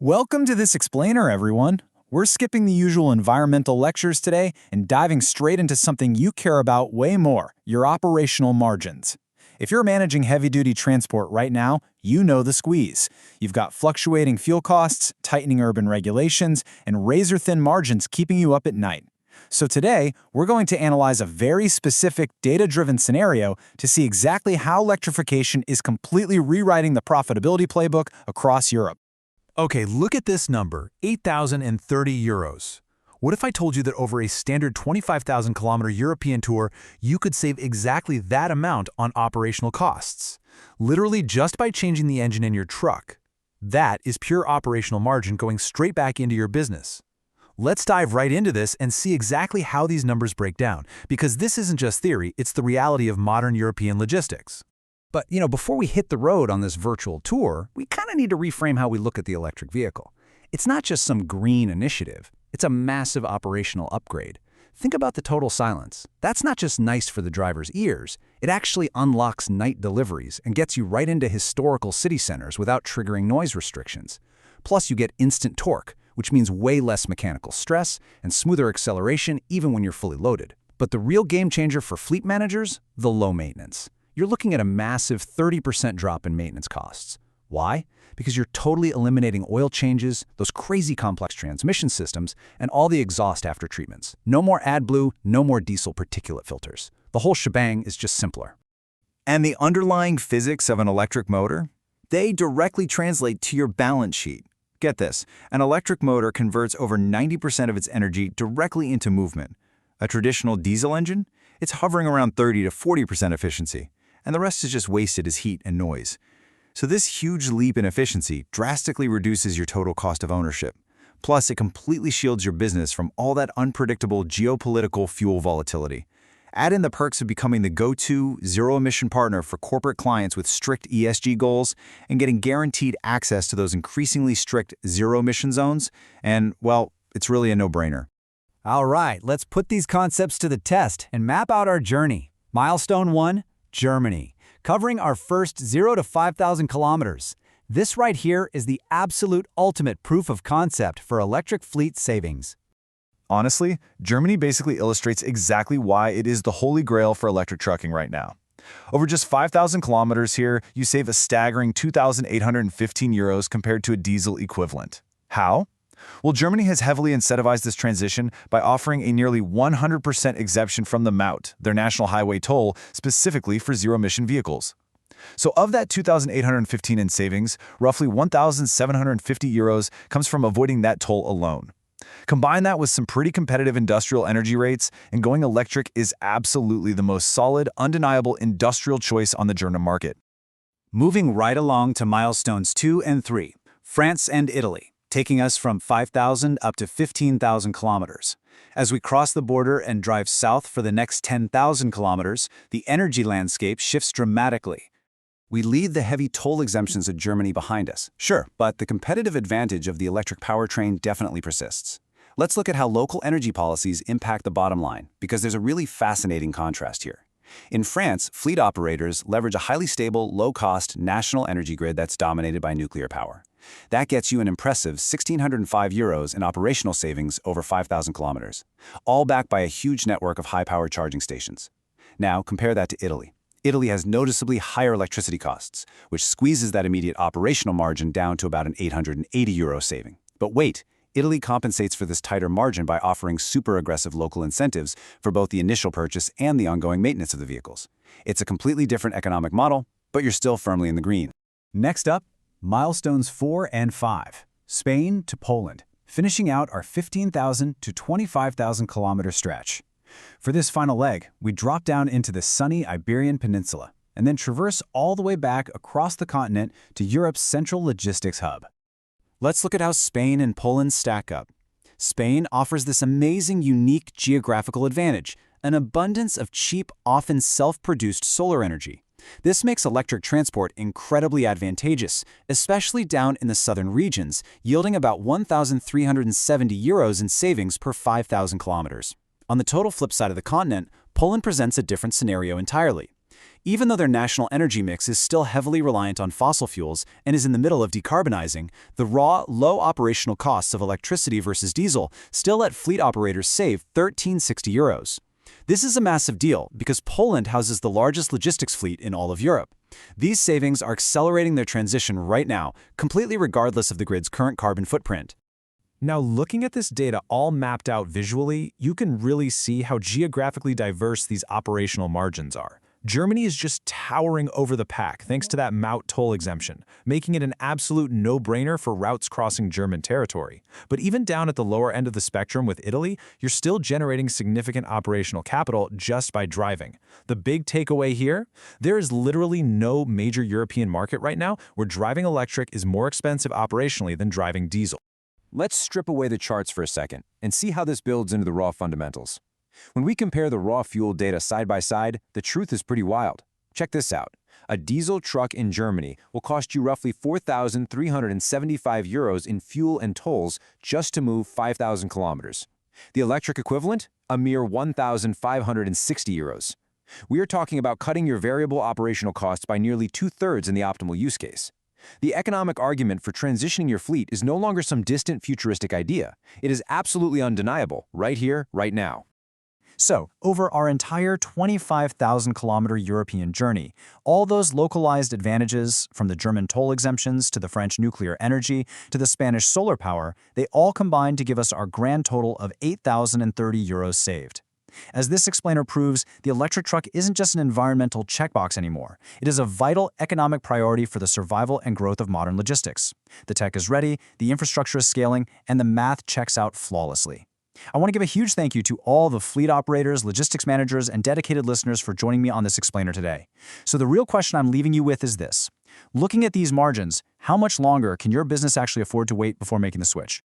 Welcome to this explainer, everyone. We're skipping the usual environmental lectures today and diving straight into something you care about way more, your operational margins. If you're managing heavy-duty transport right now, you know the squeeze. You've got fluctuating fuel costs, tightening urban regulations, and razor-thin margins keeping you up at night. So today, we're going to analyze a very specific data-driven scenario to see exactly how electrification is completely rewriting the profitability playbook across Europe. Okay, look at this number, 8,030 euros. What if I told you that over a standard 25,000 kilometer European tour, you could save exactly that amount on operational costs? Literally just by changing the engine in your truck. That is pure operational margin going straight back into your business. Let's dive right into this and see exactly how these numbers break down, because this isn't just theory, it's the reality of modern European logistics. But, before we hit the road on this virtual tour, we kind of need to reframe how we look at the electric vehicle. It's not just some green initiative. It's a massive operational upgrade. Think about the total silence. That's not just nice for the driver's ears. It actually unlocks night deliveries and gets you right into historical city centers without triggering noise restrictions. Plus, you get instant torque, which means way less mechanical stress and smoother acceleration even when you're fully loaded. But the real game changer for fleet managers? The low maintenance. You're looking at a massive 30% drop in maintenance costs. Why? Because you're totally eliminating oil changes, those crazy complex transmission systems, and all the exhaust after treatments. No more AdBlue, no more diesel particulate filters. The whole shebang is just simpler. And the underlying physics of an electric motor? They directly translate to your balance sheet. Get this, an electric motor converts over 90% of its energy directly into movement. A traditional diesel engine? It's hovering around 30 to 40% efficiency, and the rest is just wasted as heat and noise. So this huge leap in efficiency drastically reduces your total cost of ownership. Plus, it completely shields your business from all that unpredictable geopolitical fuel volatility. Add in the perks of becoming the go-to zero-emission partner for corporate clients with strict ESG goals and getting guaranteed access to those increasingly strict zero-emission zones, and, well, it's really a no-brainer. All right, let's put these concepts to the test and map out our journey. Milestone 1, Germany, covering our first 0 to 5,000 kilometers. This right here is the absolute ultimate proof of concept for electric fleet savings. Honestly, Germany basically illustrates exactly why it is the holy grail for electric trucking right now. Over just 5,000 kilometers here, you save a staggering 2,815 euros compared to a diesel equivalent. How? Well, Germany has heavily incentivized this transition by offering a nearly 100% exemption from the Maut, their national highway toll, specifically for zero-emission vehicles. So of that 2,815 in savings, roughly 1,750 euros comes from avoiding that toll alone. Combine that with some pretty competitive industrial energy rates, and going electric is absolutely the most solid, undeniable industrial choice on the German market. Moving right along to milestones 2 and 3, France and Italy, taking us from 5,000 up to 15,000 kilometers. As we cross the border and drive south for the next 10,000 kilometers, the energy landscape shifts dramatically. We leave the heavy toll exemptions of Germany behind us, sure, but the competitive advantage of the electric powertrain definitely persists. Let's look at how local energy policies impact the bottom line, because there's a really fascinating contrast here. In France, fleet operators leverage a highly stable, low-cost national energy grid that's dominated by nuclear power. That gets you an impressive 1,605 euros in operational savings over 5,000 kilometers, all backed by a huge network of high-power charging stations. Now, compare that to Italy. Italy has noticeably higher electricity costs, which squeezes that immediate operational margin down to about an 880 euro saving. But wait, Italy compensates for this tighter margin by offering super aggressive local incentives for both the initial purchase and the ongoing maintenance of the vehicles. It's a completely different economic model, but you're still firmly in the green. Next up, milestones 4 and 5, Spain to Poland, finishing out our 15,000 to 25,000 kilometer stretch. For this final leg, we drop down into the sunny Iberian Peninsula and then traverse all the way back across the continent to Europe's central logistics hub. Let's look at how Spain and Poland stack up. Spain offers this amazing, unique geographical advantage, an abundance of cheap, often self-produced solar energy. This makes electric transport incredibly advantageous, especially down in the southern regions, yielding about 1,370 euros in savings per 5,000 kilometers. On the total flip side of the continent, Poland presents a different scenario entirely. Even though their national energy mix is still heavily reliant on fossil fuels and is in the middle of decarbonizing, the raw, low operational costs of electricity versus diesel still let fleet operators save €1360. This is a massive deal because Poland houses the largest logistics fleet in all of Europe. These savings are accelerating their transition right now, completely regardless of the grid's current carbon footprint. Now, looking at this data all mapped out visually, you can really see how geographically diverse these operational margins are. Germany is just towering over the pack thanks to that Maut toll exemption, making it an absolute no-brainer for routes crossing German territory. But even down at the lower end of the spectrum with Italy, you're still generating significant operational capital just by driving. The big takeaway here? There is literally no major European market right now where driving electric is more expensive operationally than driving diesel. Let's strip away the charts for a second and see how this builds into the raw fundamentals. When we compare the raw fuel data side by side, the truth is pretty wild. Check this out. A diesel truck in Germany will cost you roughly €4,375 in fuel and tolls just to move 5,000 kilometers. The electric equivalent? A mere €1,560. We are talking about cutting your variable operational costs by nearly 2/3 in the optimal use case. The economic argument for transitioning your fleet is no longer some distant futuristic idea. It is absolutely undeniable, right here, right now. So, over our entire 25,000-kilometer European journey, all those localized advantages, from the German toll exemptions to the French nuclear energy to the Spanish solar power, they all combined to give us our grand total of €8,030 saved. As this explainer proves, the electric truck isn't just an environmental checkbox anymore. It is a vital economic priority for the survival and growth of modern logistics. The tech is ready, the infrastructure is scaling, and the math checks out flawlessly. I want to give a huge thank you to all the fleet operators, logistics managers, and dedicated listeners for joining me on this explainer today. So the real question I'm leaving you with is this. Looking at these margins, how much longer can your business actually afford to wait before making the switch?